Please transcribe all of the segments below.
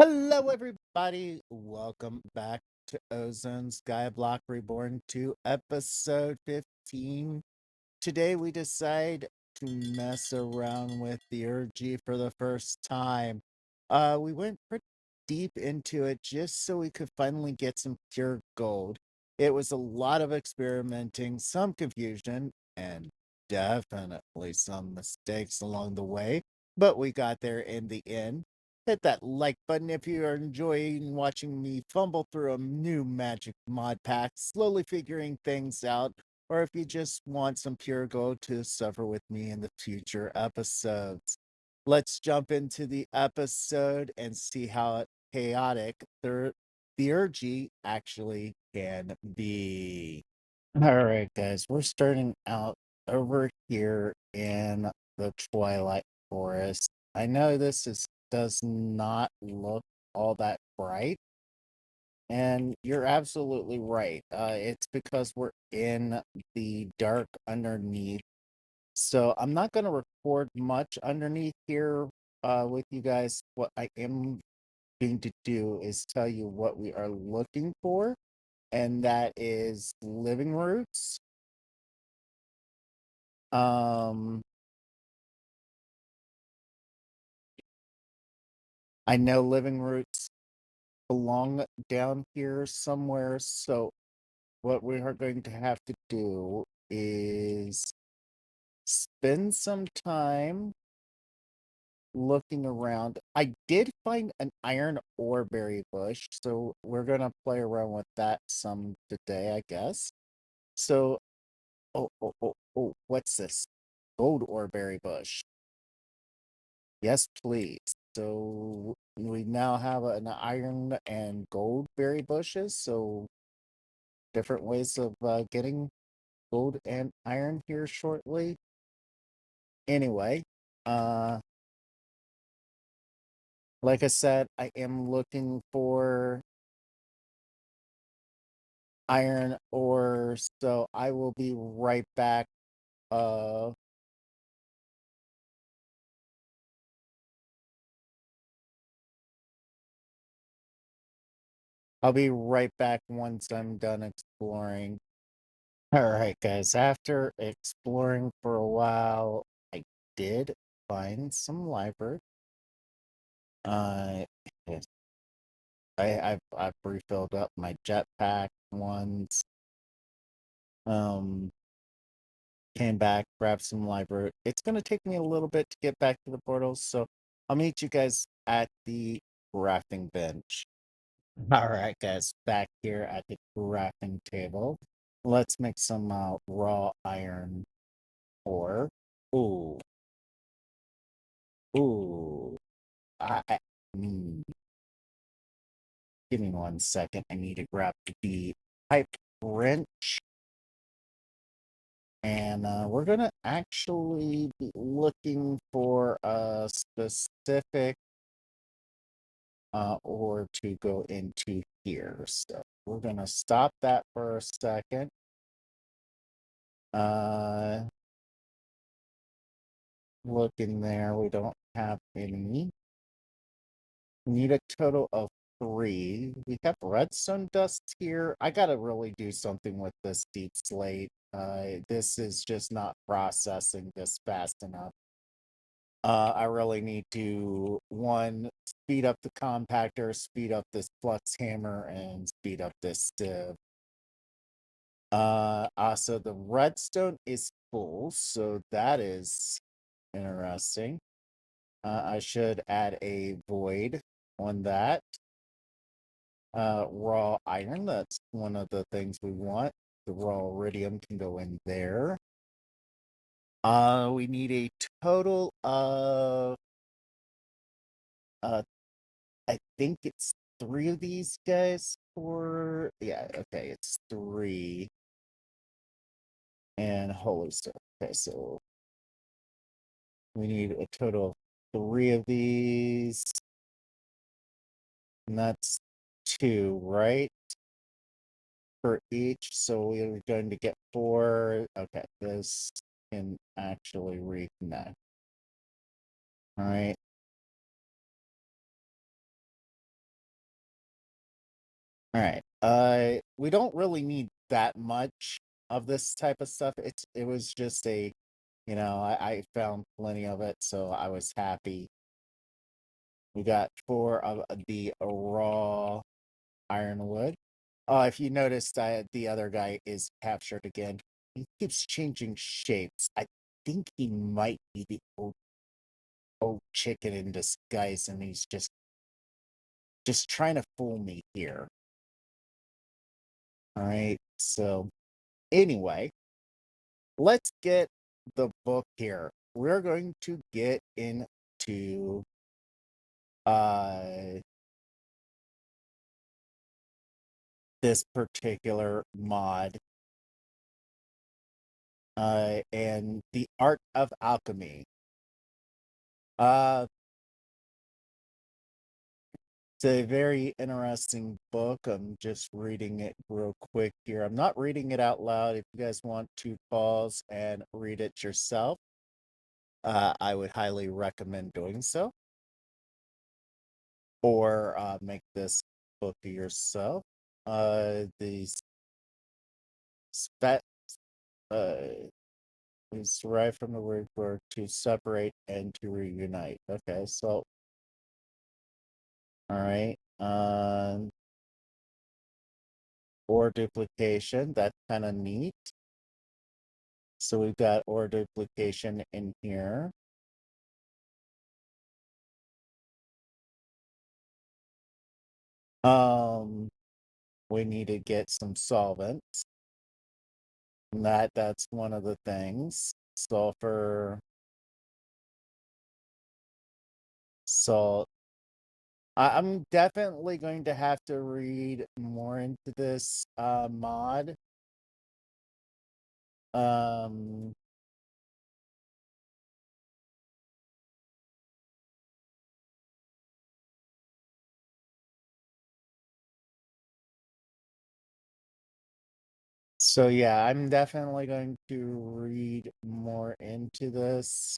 Hello, everybody. Welcome back to Ozone Skyblock Reborn to episode 15. Today, we decide to mess around with Theurgy for the first time. We went pretty deep into it just so we could finally get some pure gold. It was a lot of experimenting, some confusion, and definitely some mistakes along the way, but we got there in the end. Hit that like button if you are enjoying watching me fumble through a new magic mod pack, slowly figuring things out, or if you just want some pure gold to suffer with me in the future episodes. Let's jump into the episode and see how chaotic Theurgy actually can be. All right, guys, we're starting out over here in the Twilight Forest. I know does not look all that bright, and you're absolutely right. It's because we're in the dark underneath. So I'm not going to record much underneath here with you guys. What I am going to do is tell you what we are looking for, and that is living roots. Um, I know living roots belong down here somewhere, so what we are going to have to do is spend some time looking around. I did find an iron ore berry bush, so we're gonna play around with that some today, I guess. So, what's this? Gold ore berry bush. Yes, please. So we now have an iron and gold berry bushes. So different ways of getting gold and iron here shortly. Anyway, uh, like I said, I am looking for iron ore, so I will be right back. Uh, I'll be right back once I'm done exploring. All right, guys, after exploring for a while, I did find some library. Uh, yes, I've refilled up my jetpack ones. Um, Came back, grabbed some library. It's gonna take me a little bit to get back to the portals, so I'll meet you guys at the crafting bench. All right, guys, back here at the crafting table. Let's make some raw iron ore. Ooh, ooh. I mm, Give me 1 second. I need to grab the pipe wrench. And we're going to actually be looking for a specific ore to go into here. So we're going to stop that for a second. Looking there, we don't have any. We need a total of 3. We have redstone dust here. I gotta really do something with this deep slate. This is just not processing this fast enough. I really need to, one, speed up the compactor, speed up this flux hammer, and speed up this sieve. Also, the redstone is full, so that is interesting. I should add a void on that. Raw iron, that's one of the things we want. The raw iridium can go in there. We need a total of I think it's 3 of these guys for yeah, okay, it's 3. And holy stuff. Okay, so we need a total of 3 of these. And that's 2, right? For each. So we're going to get 4. Okay, this can actually reconnect. All right. All right. We don't really need that much of this type of stuff. It was just I found plenty of it, so I was happy. We got 4 of the raw ironwood. If you noticed, the other guy is captured again. He keeps changing shapes. I think he might be the old chicken in disguise, and he's just trying to fool me here. All right. So anyway, let's get the book here. We're going to get into uh this particular mod and the art of alchemy. Uh it's a very interesting book. I'm just reading it real quick here. I'm not reading it out loud. If you guys want to pause and read it yourself, I would highly recommend doing so. Or make this book yourself. The spat is derived from the word for to separate and to reunite. Okay, so all right. Or duplication. That's kind of neat. So we've got or duplication in here. We need to get some solvents. And that's one of the things. Sulfur, salt. I'm definitely going to have to read more into this mod. Um so yeah, I'm definitely going to read more into this.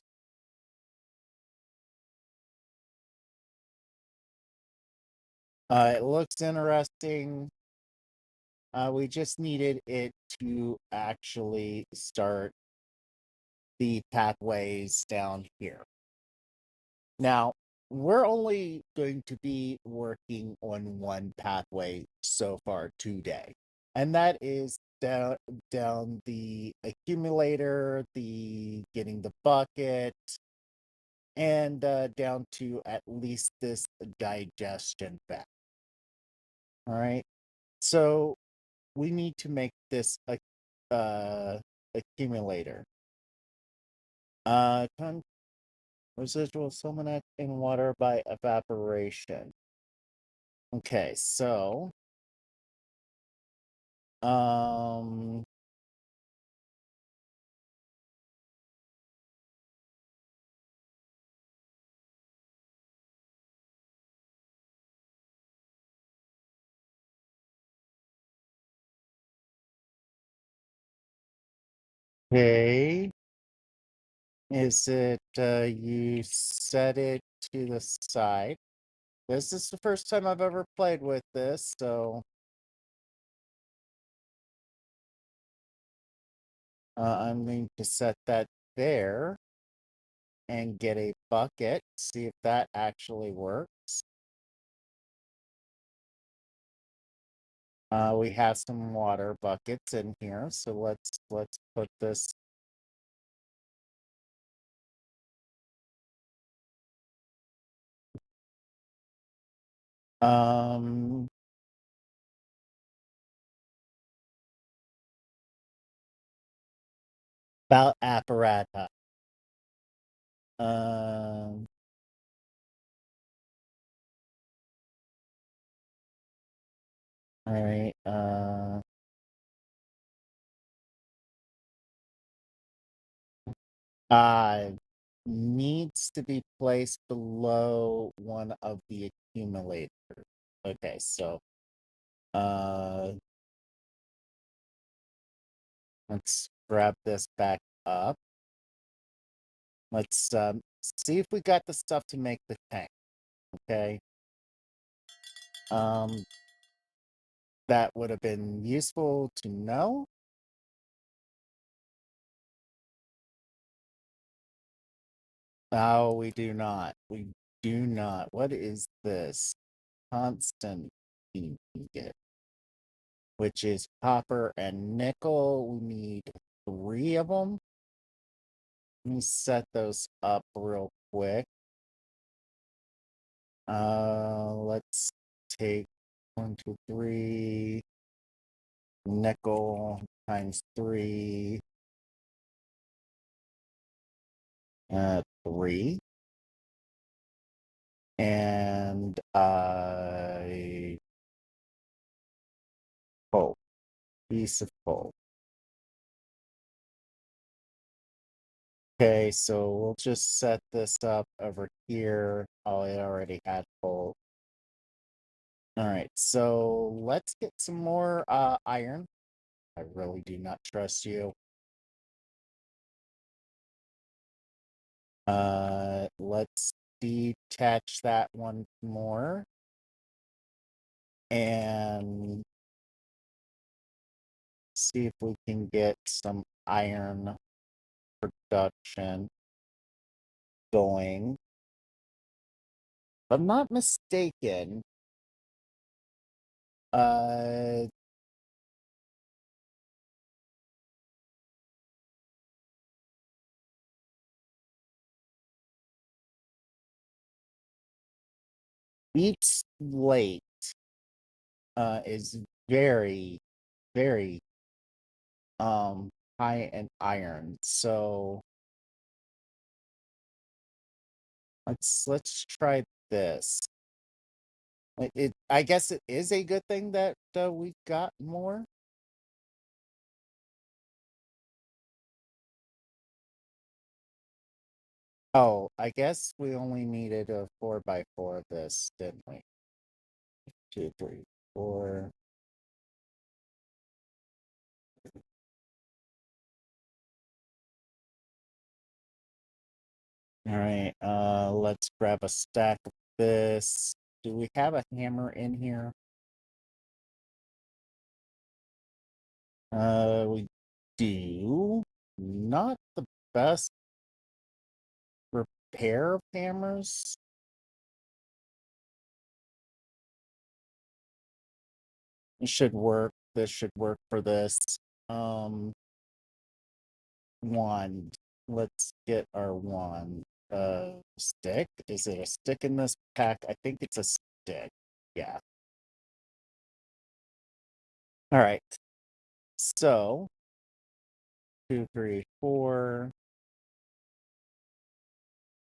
It looks interesting. We just needed it to actually start the pathways down here. Now, we're only going to be working on one pathway so far today, and that is down the accumulator, the getting the bucket, and down to at least this digestion vat. All right. So we need to make this accumulator. Residual salmonate in water by evaporation. Okay, so um okay. Is it you set it to the side? This is the first time I've ever played with this, so I'm going to set that there and get a bucket, see if that actually works. We have some water buckets in here, so let's put this. Um about apparatus. Um all right. Uh needs to be placed below one of the accumulators. Okay, so uh let's grab this back up. Let's see if we got the stuff to make the tank. Okay. Um that would have been useful to know. No, we do not. We do not. What is this? Constant ingot, which is copper and nickel. We need 3 of them. Let me set those up real quick. Let's take 1, 2, 3 nickel times 3, 3, and coal, piece of coal. Okay, so we'll just set this up over here. Oh, it already had coal. All right, so let's get some more iron. I really do not trust you. Let's detach that one more. And see if we can get some iron production going. If I'm not mistaken, Beats Lake is very, very high in iron. So let's try this. I guess it is a good thing that we got more. Oh, I guess we only needed a 4x4 of this, didn't we? 2, 3, 4. All right, let's grab a stack of this. Do we have a hammer in here? We do. Not the best repair of hammers. It should work. This should work for this. Wand. Let's get our wand. Stick? Is it a stick in this pack? I think it's a stick. Yeah. All right. So 2, 3, 4.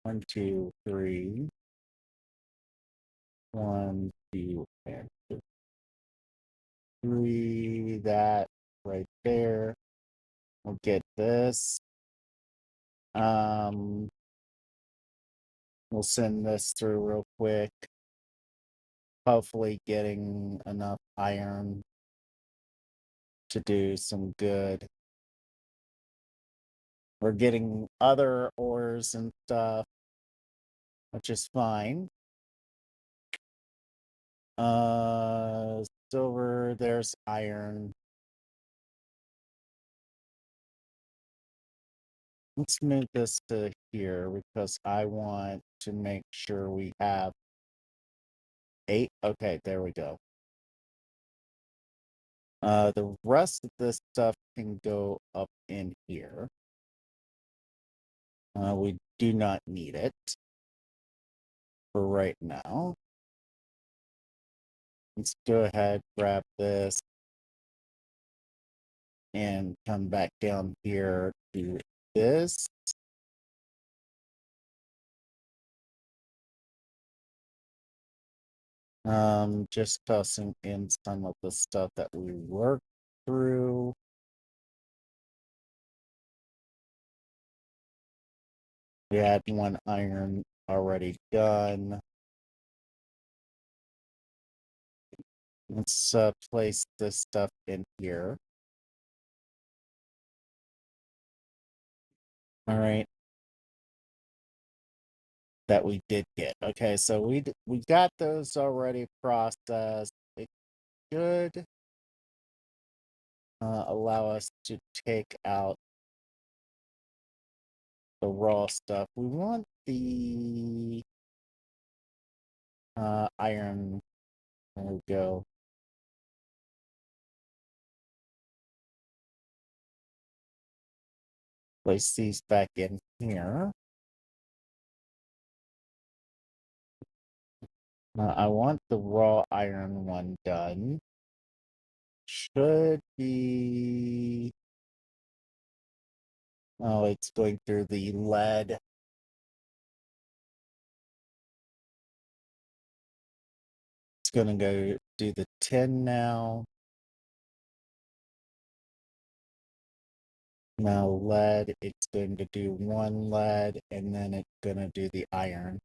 1, 2, 3. 1, 2, and 3. That right there. We'll get this. We'll send this through real quick. Hopefully getting enough iron to do some good. We're getting other ores and stuff, which is fine. Silver, there's iron. Let's move this to here because I want to make sure we have 8. Okay, there we go. The rest of this stuff can go up in here. We do not need it for right now. Let's go ahead, grab this, and come back down here to this. Just tossing in some of the stuff that we worked through. We had 1 iron already done. Let's place this stuff in here. All right. That we did get. Okay, so we got those already processed. It should allow us to take out the raw stuff. We want the iron. There we go. Place these back in here. I want the raw iron one done. Should be... Oh, it's going through the lead. It's going to go do the tin now. Now lead, it's going to do one lead, and then it's going to do the iron.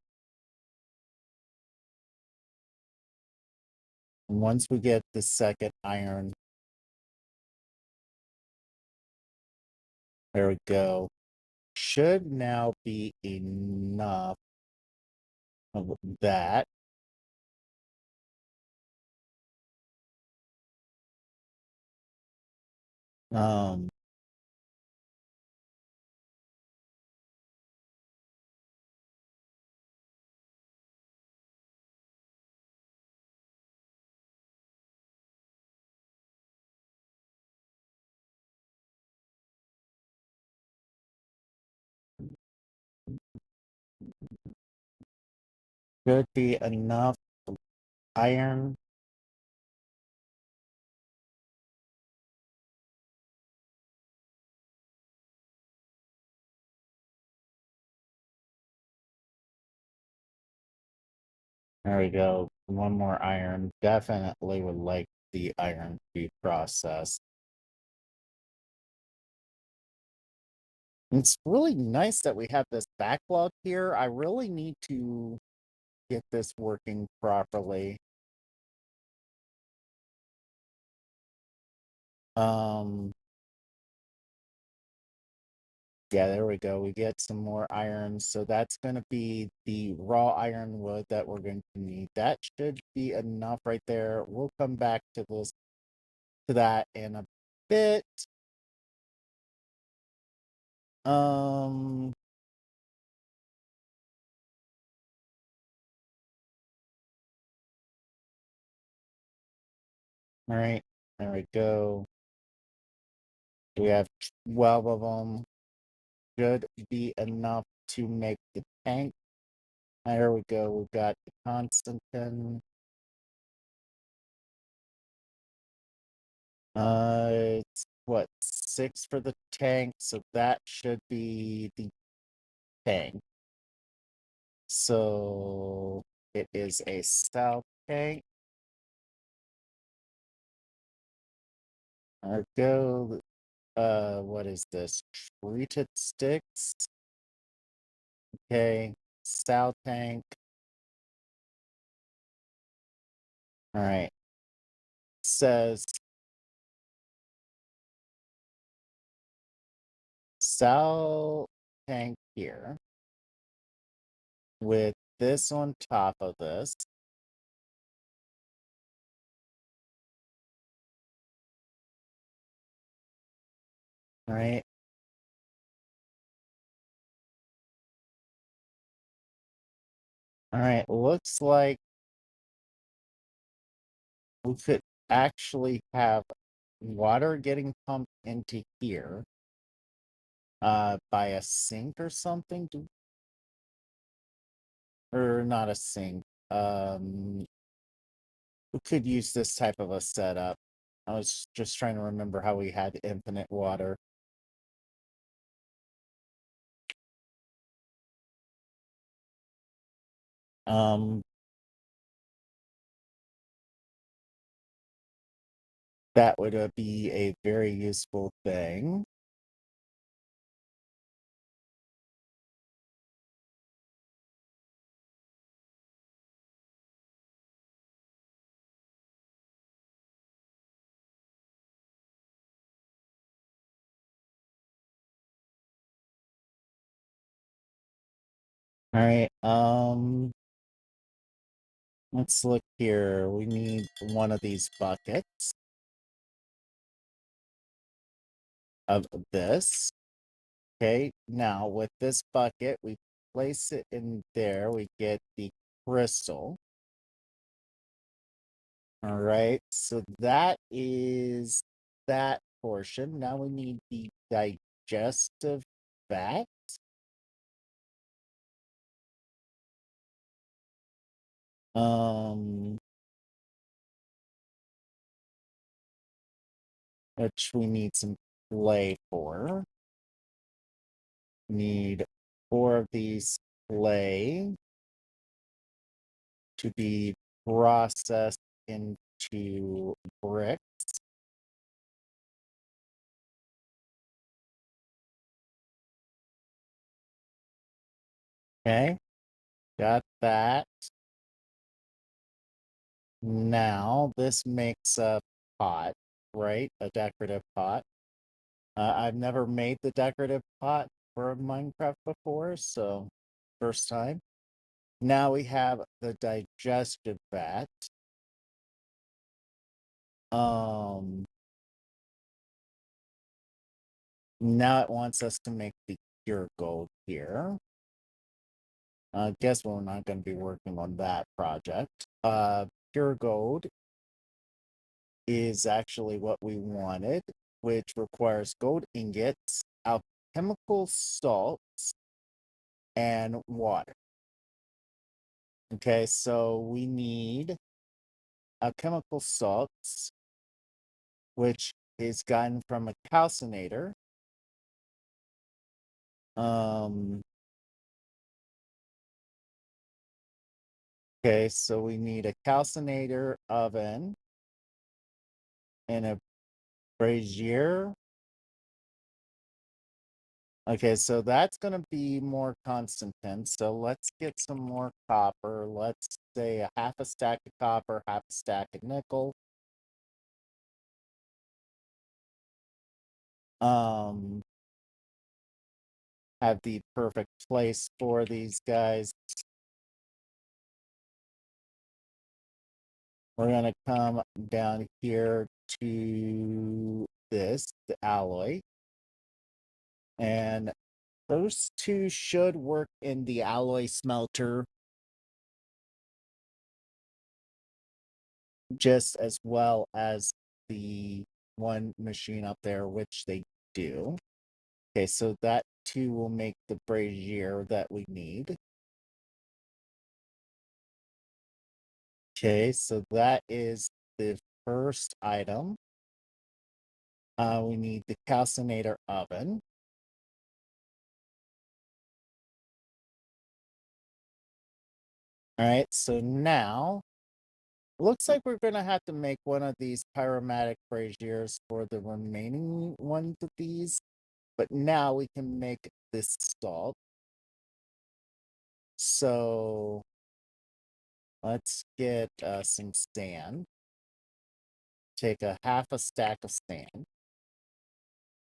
And once we get the second iron, there we go. Should now be enough of that. Um, should be enough iron. There we go. One more iron. Definitely would like the iron to be processed. It's really nice that we have this backlog here. I really need to get this working properly. Yeah, there we go. We get some more iron. So that's going to be the raw iron wood that we're going to need. That should be enough right there. We'll come back to that in a bit. All right, there we go. We have 12 of them. Should be enough to make the tank. There we go. We've got the Constantine. It's what, 6 for the tank, so that should be the tank. So it is a south tank. There we go. What is this? Treated sticks. Okay, south tank. All right. Says south tank here with this on top of this. All right. All right. Looks like we could actually have water getting pumped into here by a sink or something, or not a sink. We could use this type of a setup. I was just trying to remember how we had infinite water. Um, that would be a very useful thing. All right. Let's look here. We need one of these buckets. of this. Okay, now with this bucket, we place it in there, we get the crystal. All right, so that is that portion. Now we need the digestive vat. Which we need some clay for. Need 4 of these clay to be processed into brick. Okay, got that. Now this makes a pot, right? A decorative pot. I've never made the decorative pot for Minecraft before, so first time. Now we have the digestive vat. Now it wants us to make the pure gold here. Guess we're not going to be working on that project. Pure gold is actually what we wanted, which requires gold ingots, alchemical salts, and water. Okay, so we need alchemical salts, which is gotten from a calcinator. Okay, so we need a calcinator oven and a brazier. Okay, so that's going to be more constant then. So let's get some more copper. Let's say a half a stack of copper, half a stack of nickel. Have the perfect place for these guys. We're going to come down here to this, the alloy. And those two should work in the alloy smelter just as well as the one machine up there, which they do. Okay, so that too will make the brazier that we need. Okay, so that is the first item. We need the calcinator oven. All right, so now looks like we're going to have to make one of these pyromatic braziers for the remaining ones of these. But now we can make this salt. So let's get some sand. Take a half a stack of sand.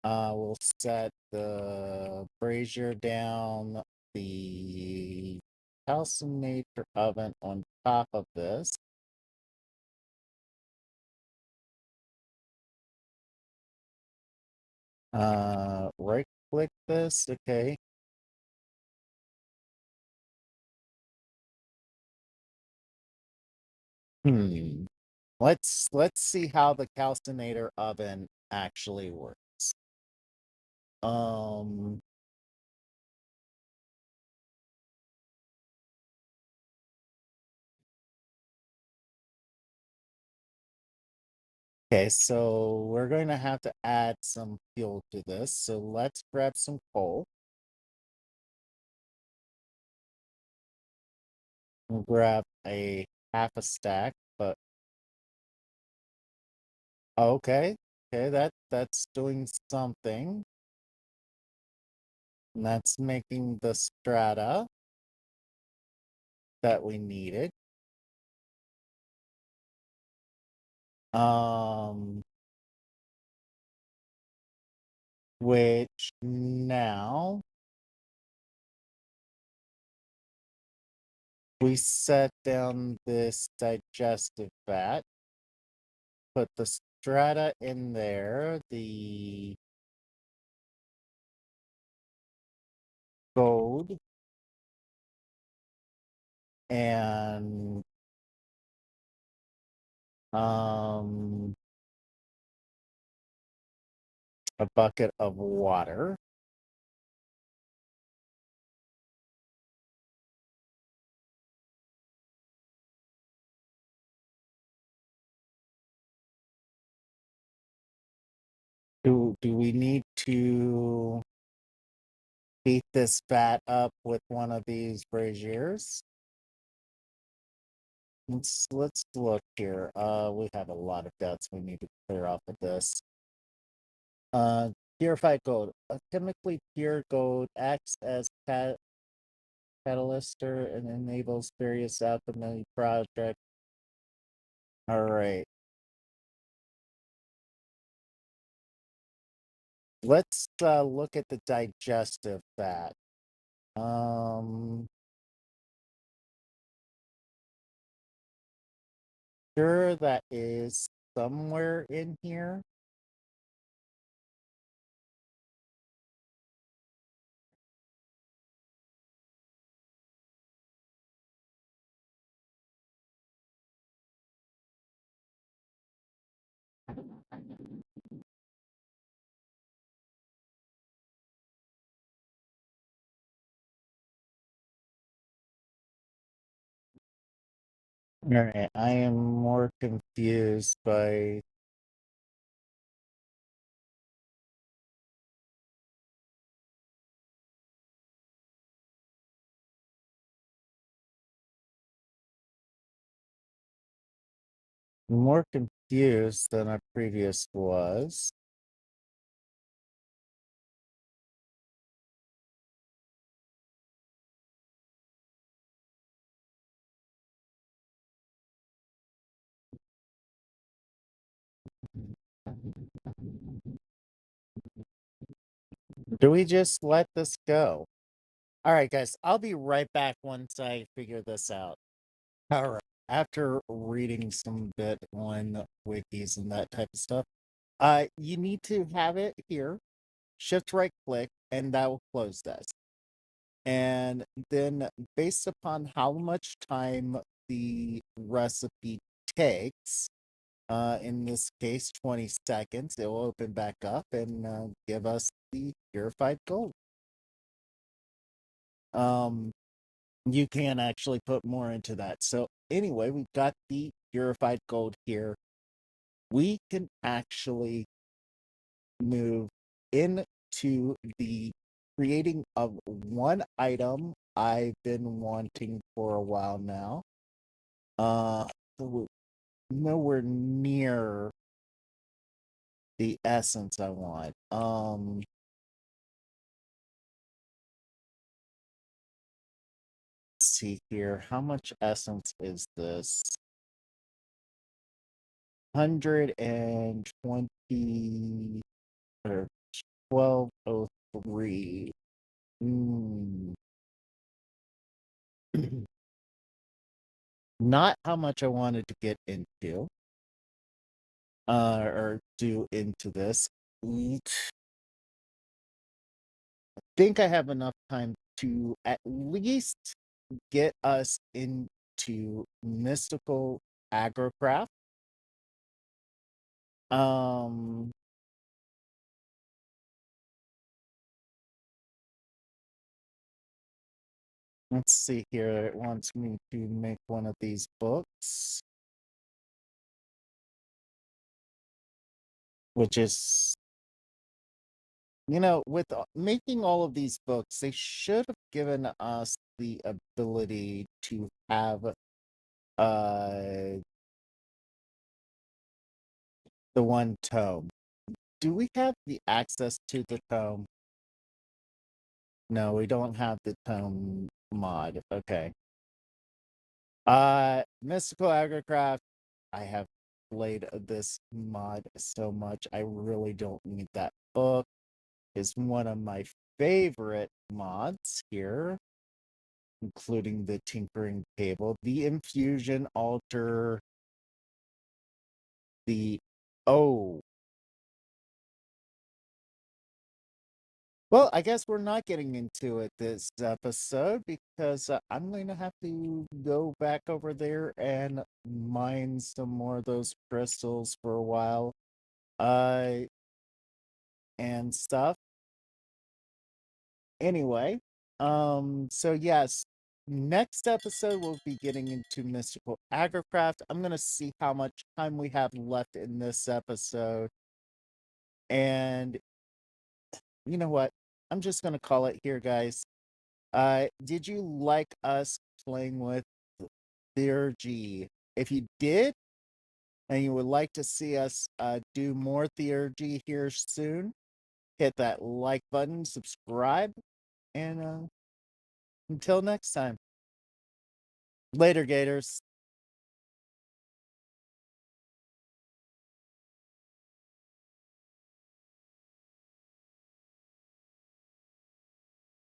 We'll set the brazier down, the calcinator oven on top of this. Right click this, okay. Let's see how the calcinator oven actually works. Okay, so we're going to have to add some fuel to this. So let's grab some coal. We'll grab a half a stack, but okay, that's doing something. And that's making the strata that we needed. Which now we set down this digestive vat, put the strata in there, the gold and a bucket of water. Do we need to beat this fat up with one of these braziers? Let's look here. We have a lot of debts we need to clear off of this. Purified gold. A chemically pure gold acts as catalyst and enables various alchemy projects. All right. Let's look at the digestive fat. Sure, that is somewhere in here. All right, I am more confused by more confused than I previous was. Do we just let this go? All right, guys, I'll be right back once I figure this out. All right. After reading some bit on wikis and that type of stuff, you need to have it here, shift right click, and that will close this. And then based upon how much time the recipe takes, in this case 20 seconds, it will open back up and give us the purified gold. You can actually put more into that. So anyway, we've got the purified gold here. We can actually move into the creating of one item I've been wanting for a while now. Nowhere near the essence I want. Let's see here. How much essence is this? 120 or 1203. Not how much I wanted to get into or do into this. I think I have enough time to at least get us into mystical agrocraft. Let's see here. It wants me to make one of these books, which is, with making all of these books, they should have given us the ability to have the one tome. Do we have the access to the tome? No, we don't have the tome mod. Okay. Mystical Agrocraft. I have played this mod so much. I really don't need that book. Is one of my favorite mods here, including the tinkering table, the infusion altar, the Well, I guess we're not getting into it this episode because I'm going to have to go back over there and mine some more of those crystals for a while, uh, and stuff. Anyway, so yes, next episode we'll be getting into mystical agricraft. I'm gonna see how much time we have left in this episode, and you know what? I'm just gonna call it here, guys. Did you like us playing with Theurgy? If you did, and you would like to see us do more Theurgy here soon, hit that like button, subscribe, and until next time. Later, Gators.